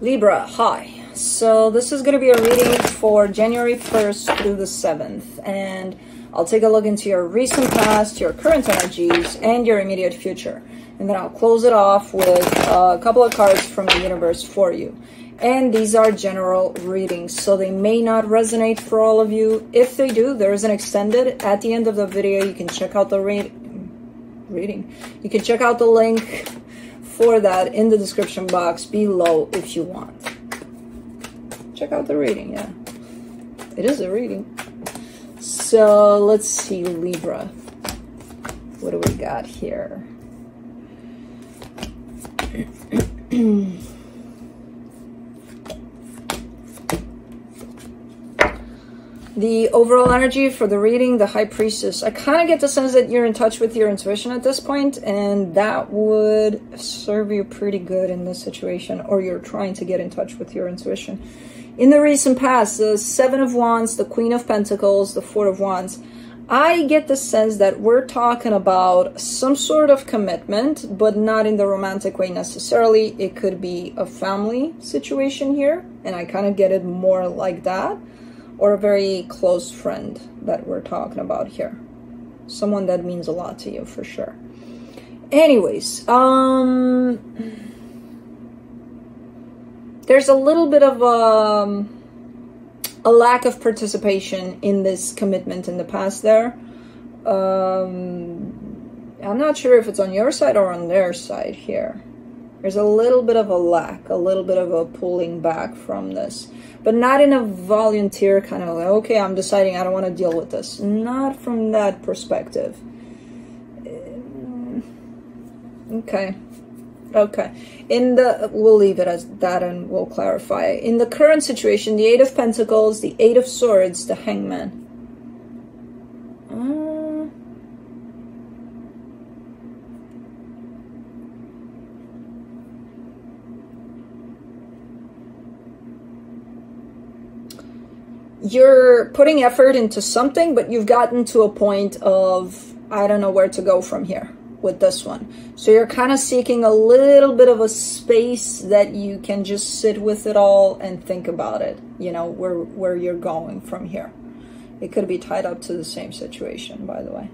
Libra, hi. So this is going to be a reading for January 1st through the 7th, and I'll take a look into your recent past, your current energies, and your immediate future. And then I'll close it off with a couple of cards from the universe for you. And these are general readings, so they may not resonate for all of you. If they do, there is an extended at the end of the video. You can check out the reading. You can check out the link for that in the description box below if you want. Check out the reading, yeah. It is a reading. So let's see, Libra. What do we got here? The overall energy for the reading, the High Priestess. I kind of get the sense that you're in touch with your intuition at this point, and that would serve you pretty good in this situation, or you're trying to get in touch with your intuition. In the recent past, the Seven of Wands, the Queen of Pentacles, the Four of Wands, I get the sense that we're talking about some sort of commitment, but not in the romantic way necessarily. It could be a family situation here, and I kind of get it more like that. Or a very close friend that we're talking about here. Someone that means a lot to you, for sure. Anyways, there's a little bit of a lack of participation in this commitment in the past there. I'm not sure if it's on your side or on their side here. There's a little bit of a lack, a little bit of a pulling back from this. But not in a volunteer kind of like, okay, I'm deciding I don't want to deal with this. Not from that perspective. Okay. We'll leave it as that and we'll clarify. In the current situation, the Eight of Pentacles, the Eight of Swords, the Hangman. You're putting effort into something, but you've gotten to a point of, I don't know where to go from here with this one. So you're kind of seeking a little bit of a space that you can just sit with it all and think about it, you know, where you're going from here. It could be tied up to the same situation, by the way.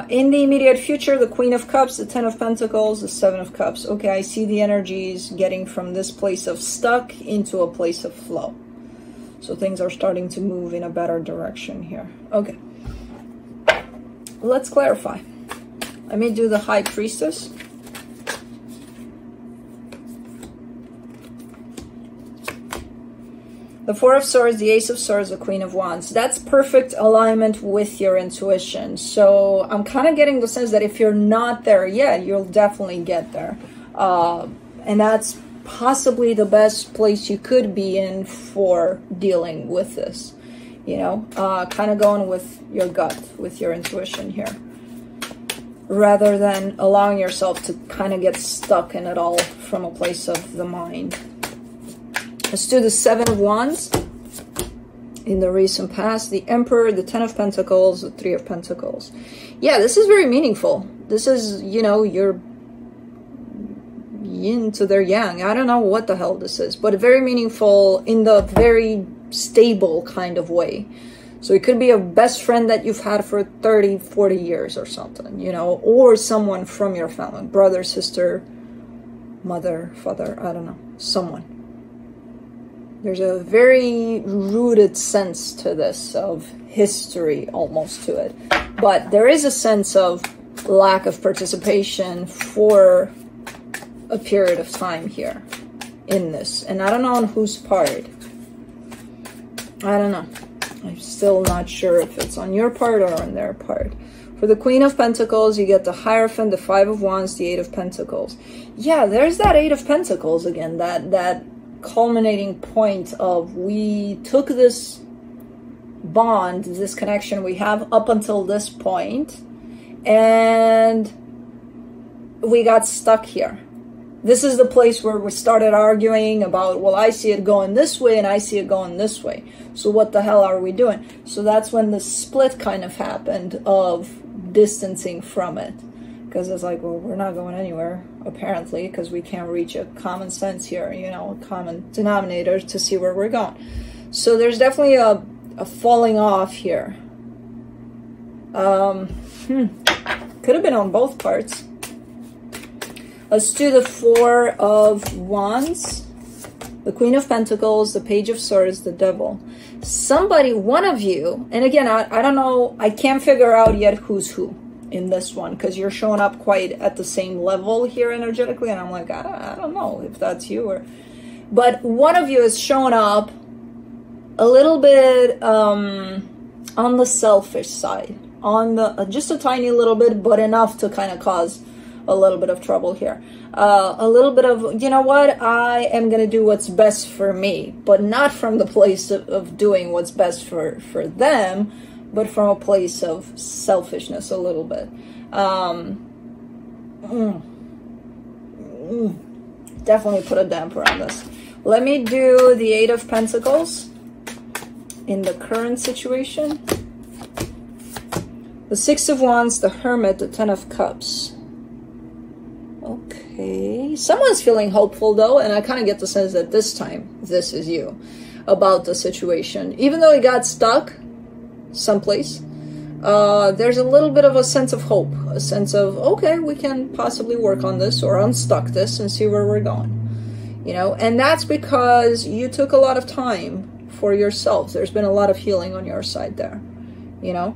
In the immediate future, the Queen of Cups, the Ten of Pentacles, the Seven of Cups. Okay, I see the energies getting from this place of stuck into a place of flow. So things are starting to move in a better direction here. Okay. Let's clarify. Let me do the High Priestess. The Four of Swords, the Ace of Swords, the Queen of Wands. That's perfect alignment with your intuition. So I'm kind of getting the sense that if you're not there yet, you'll definitely get there. And that's possibly the best place you could be in for dealing with this, you know, kind of going with your gut, with your intuition here, rather than allowing yourself to kind of get stuck in it all from a place of the mind. Let's do the Seven of Wands. In the recent past, the Emperor, the Ten of Pentacles, the Three of Pentacles. Yeah, this is very meaningful. This is, you know, your yin to their yang. I don't know what the hell this is, but very meaningful in the very stable kind of way. So it could be a best friend that you've had for 30, 40 years or something, you know, or someone from your family, brother, sister, mother, father, I don't know, someone. There's a very rooted sense to this of history almost to it, but there is a sense of lack of participation for a period of time here in this, and I don't know on whose part. I don't know. I'm still not sure if it's on your part or on their part. For the Queen of Pentacles, you get the Hierophant, the Five of Wands, the Eight of Pentacles. Yeah, there's that Eight of Pentacles again, that culminating point of we took this bond, this connection we have up until this point, and we got stuck here. This is the place where we started arguing about, well, I see it going this way and I see it going this way. So what the hell are we doing? So that's when the split kind of happened of distancing from it. because it's like, well, we're not going anywhere, apparently, because we can't reach a common sense here, you know, a common denominator to see where we're going. So there's definitely a falling off here. Could have been on both parts. Let's do the Four of Wands, the Queen of Pentacles, the Page of Swords, the Devil. Somebody, one of you, and again, I don't know, I can't figure out yet who's who in this one, because you're showing up quite at the same level here energetically, and I'm like, I don't know if that's you or... But one of you is showing up a little bit on the selfish side, on the just a tiny little bit, but enough to kind of cause a little bit of trouble here. A little bit of, you know what, I am going to do what's best for me, but not from the place of doing what's best for them, but from a place of selfishness a little bit. Definitely put a damper on this. Let me do the Eight of Pentacles in the current situation. The Six of Wands, the Hermit, the Ten of Cups. Okay, someone's feeling hopeful though, and I kind of get the sense that this time, this is you, about the situation. Even though it got stuck someplace, there's a little bit of a sense of hope, a sense of, okay, we can possibly work on this or unstuck this and see where we're going. You know, and that's because you took a lot of time for yourself. There's been a lot of healing on your side there, you know.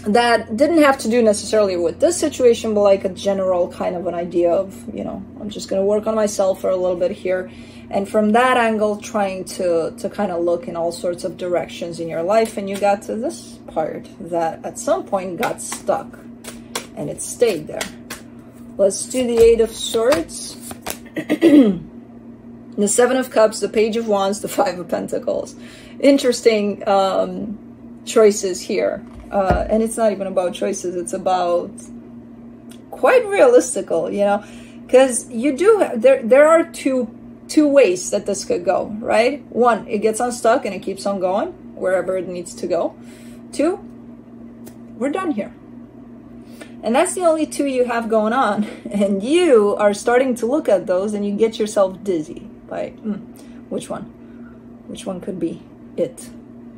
That didn't have to do necessarily with this situation, but like a general kind of an idea of, you know, I'm just going to work on myself for a little bit here. And from that angle, trying to kind of look in all sorts of directions in your life. And you got to this part that at some point got stuck and it stayed there. Let's do the Eight of Swords, the Seven of Cups, the Page of Wands, the Five of Pentacles. Interesting choices here. And it's not even about choices, it's about quite realistical, you know, because you do, there are two ways that this could go, right? One, it gets unstuck and it keeps on going wherever it needs to go. Two, we're done here. And that's the only two you have going on. And you are starting to look at those and you get yourself dizzy by, which one? Which one could be it?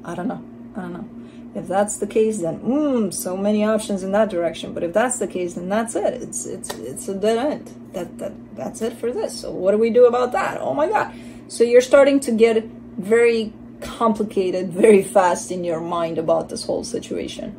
I don't know. I don't know. If that's the case, then so many options in that direction. But if that's the case, then that's it. It's a dead end. That's it for this. So what do we do about that? Oh my God! So you're starting to get very complicated very fast in your mind about this whole situation,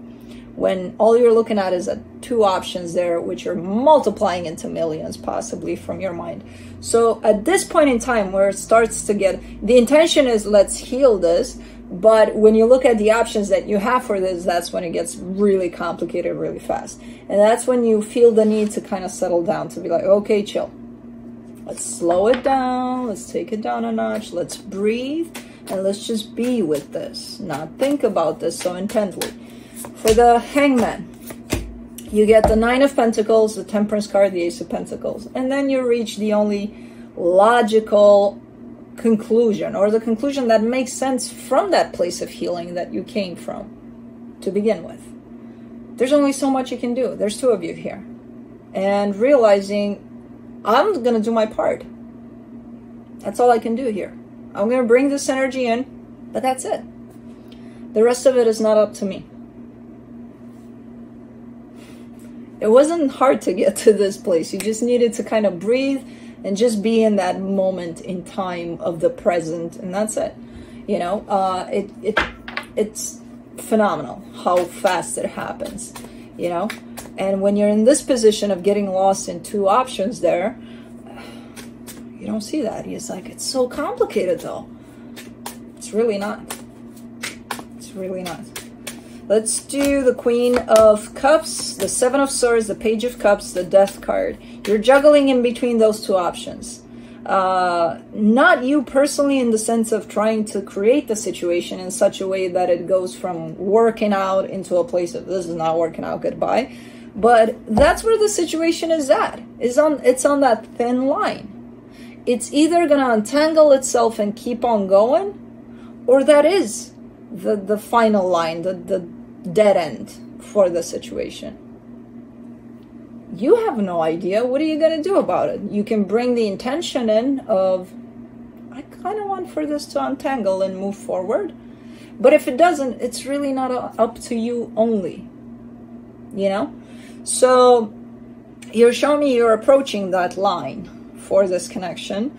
when all you're looking at is two options there, which are multiplying into millions possibly from your mind. So at this point in time, where it starts to get, the intention is let's heal this. But when you look at the options that you have for this, that's when it gets really complicated really fast. And that's when you feel the need to kind of settle down, to be like, okay, chill. Let's slow it down. Let's take it down a notch. Let's breathe. And let's just be with this, not think about this so intently. For the Hangman, you get the Nine of Pentacles, the Temperance card, the Ace of Pentacles. And then you reach the only logical conclusion, or the conclusion that makes sense from that place of healing that you came from to begin with. There's only so much you can do. There's two of you here. And realizing, I'm going to do my part. That's all I can do here. I'm going to bring this energy in, but that's it. The rest of it is not up to me. It wasn't hard to get to this place. You just needed to kind of breathe and just be in that moment in time of the present, and that's it. You know, it's phenomenal how fast it happens, you know. And when you're in this position of getting lost in two options there, you don't see that. It's like, it's so complicated though. It's really not. It's really not. Let's do the Queen of Cups, the Seven of Swords, the Page of Cups, the Death card. You're juggling in between those two options. Not you personally in the sense of trying to create the situation in such a way that it goes from working out into a place of this is not working out, goodbye. But that's where the situation is at. It's on that thin line. It's either going to untangle itself and keep on going, or that is the final line, the dead end for the situation. You have no idea. What are you going to do about it? You can bring the intention in of, I kind of want for this to untangle and move forward. But if it doesn't, it's really not up to you only, you know? So you're showing me you're approaching that line for this connection.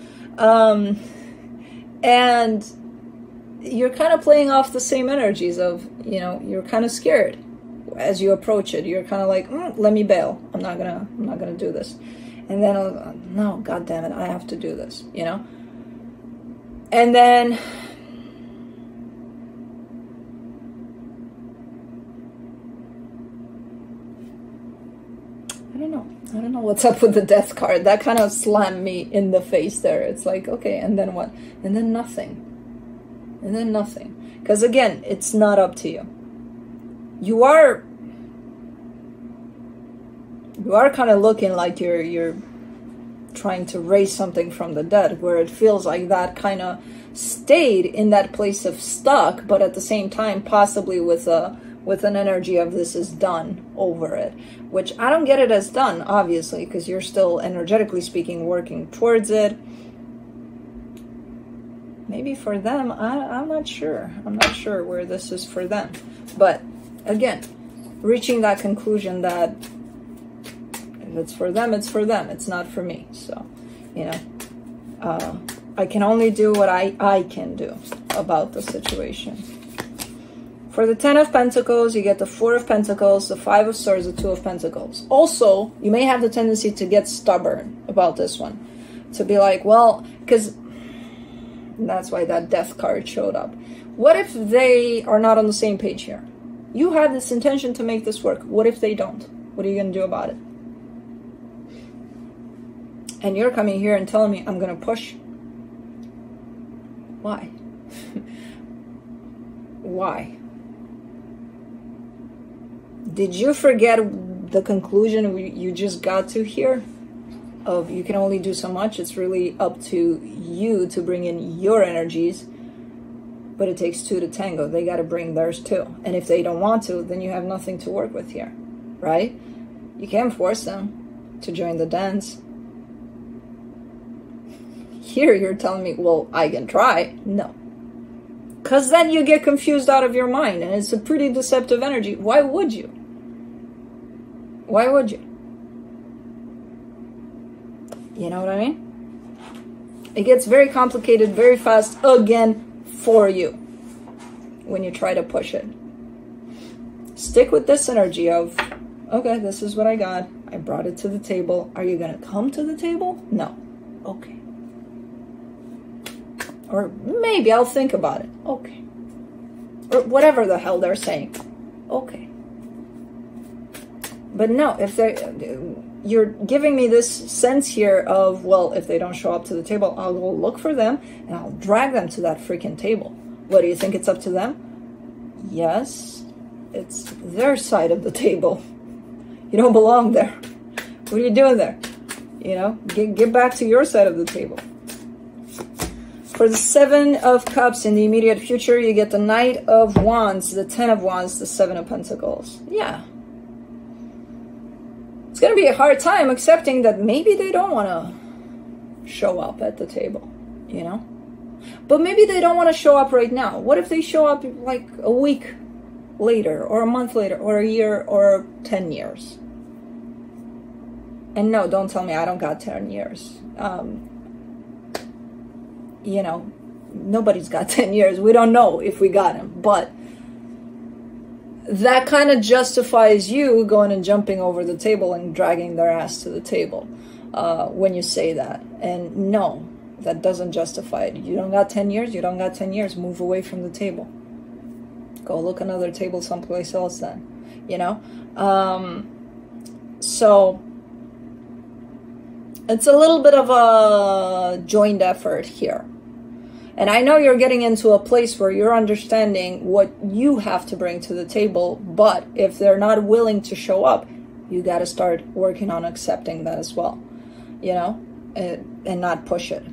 And you're kind of playing off the same energies of, you know, you're kind of scared as you approach it. You're kind of like, let me bail. I'm not gonna do this. And then, no, God damn it, I have to do this, you know? And then I don't know what's up with the death card. That kind of slammed me in the face there. It's like, okay, and then what? And then nothing. And then nothing. Because again, it's not up to you. You are kind of looking like you're trying to raise something from the dead, where it feels like that kind of stayed in that place of stuck, but at the same time possibly with an energy of this is done over it, which I don't get it as done, obviously, because you're still, energetically speaking, working towards it. Maybe for them, I'm not sure. I'm not sure where this is for them. But again, reaching that conclusion that if it's for them, it's for them. It's not for me. So, you know, I can only do what I can do about the situation. For the 10 of Pentacles, you get the 4 of Pentacles, the 5 of Swords, the 2 of Pentacles. Also, you may have the tendency to get stubborn about this one. To be like, well, because that's why that death card showed up. What if they are not on the same page here? You have this intention to make this work. What if they don't? What are you going to do about it? And you're coming here and telling me I'm going to push. Why? Why? Did you forget the conclusion you just got to here? Of you can only do so much. It's really up to you to bring in your energies. But it takes two to tango. They got to bring theirs too. And if they don't want to, then you have nothing to work with here. Right? You can't force them to join the dance. Here you're telling me, well, I can try. No. Because then you get confused out of your mind. And it's a pretty deceptive energy. Why would you? Why would you? You know what I mean? It gets very complicated very fast again for you when you try to push it. Stick with this energy of, okay, this is what I got. I brought it to the table. Are you going to come to the table? No. Okay. Or maybe I'll think about it. Okay. Or whatever the hell they're saying. Okay. But no, if you're giving me this sense here of, well, if they don't show up to the table, I'll go look for them and I'll drag them to that freaking table. What, do you think it's up to them? Yes, it's their side of the table. You don't belong there. What are you doing there? You know, get back to your side of the table. For the 7 of Cups in the immediate future, you get the Knight of Wands, the 10 of Wands, the 7 of Pentacles. Yeah. It's going to be a hard time accepting that maybe they don't want to show up at the table, you know? But maybe they don't want to show up right now. What if they show up like a week later, or a month later, or a year, or 10 years? And no, don't tell me I don't got 10 years. You know, nobody's got 10 years. We don't know if we got them, but that kind of justifies you going and jumping over the table and dragging their ass to the table when you say that. And no, that doesn't justify it. You don't got 10 years, you don't got 10 years. Move away from the table. Go look another table someplace else then, you know? So it's a little bit of a joint effort here. And I know you're getting into a place where you're understanding what you have to bring to the table, but if they're not willing to show up, you got to start working on accepting that as well, you know, and not push it.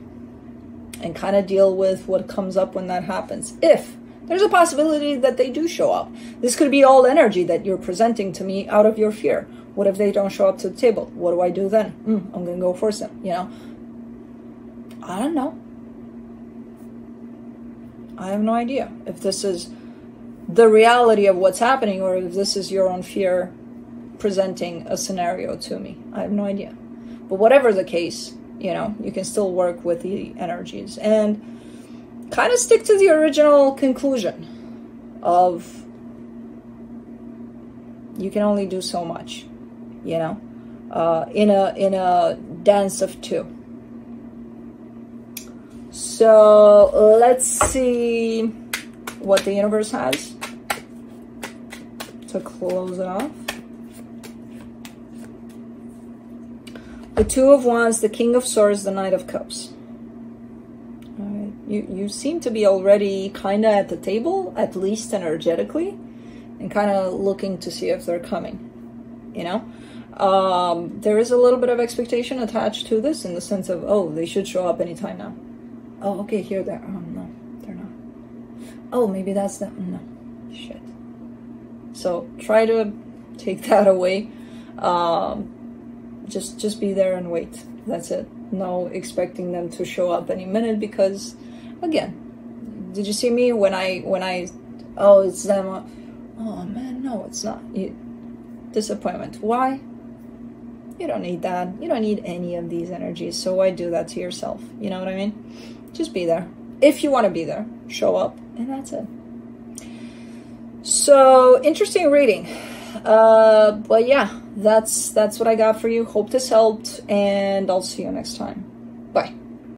And kind of deal with what comes up when that happens. If there's a possibility that they do show up. This could be all energy that you're presenting to me out of your fear. What if they don't show up to the table? What do I do then? I'm gonna go force them, you know? I don't know. I have no idea if this is the reality of what's happening or if this is your own fear presenting a scenario to me. I have no idea. But whatever the case, you know, you can still work with the energies and kind of stick to the original conclusion of you can only do so much, you know, in a dance of two. So let's see what the universe has to close it off. The Two of Wands, the King of Swords, the Knight of Cups. All right. You seem to be already kind of at the table, at least energetically, and kind of looking to see if they're coming, you know? There is a little bit of expectation attached to this in the sense of, oh, they should show up anytime now. Oh, okay, here they are. Oh, no, they're not. Oh, maybe that's them. No, shit. So try to take that away. Just be there and wait. That's it. No expecting them to show up any minute because, again, did you see me when I oh, it's them. Oh man, no, it's not. Disappointment. Why? You don't need that. You don't need any of these energies. So why do that to yourself? You know what I mean? Just be there. If you want to be there, show up, and that's it. So, interesting reading. But yeah, that's what I got for you. Hope this helped, and I'll see you next time.